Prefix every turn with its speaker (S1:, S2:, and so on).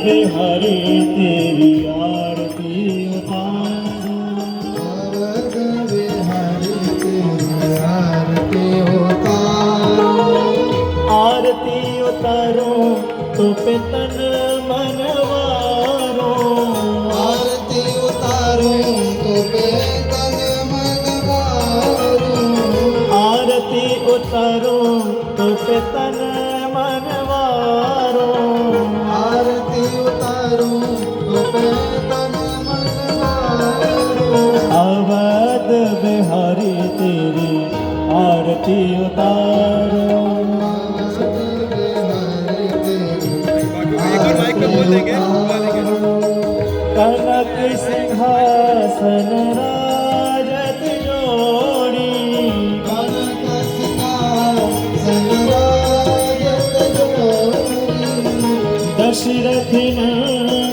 S1: बिहारी तेरी आरती उतारो।
S2: नारद बिहारी तेरी आरती उतारो।
S1: आरती उतारो तो पे तन मनवारो।
S2: आरती उतारो तो बेतन मनवारो।
S1: आरती उतारो तो पे तन मनवारो।
S2: आरती उतारो तो बेतन मनवारो।
S1: अवध बिहारी तेरी आरती उतारो। कनक सिंहासन राजत जोड़ी।
S2: कनक सिंहासन राजत जोड़ी।
S1: दशरथ नंदन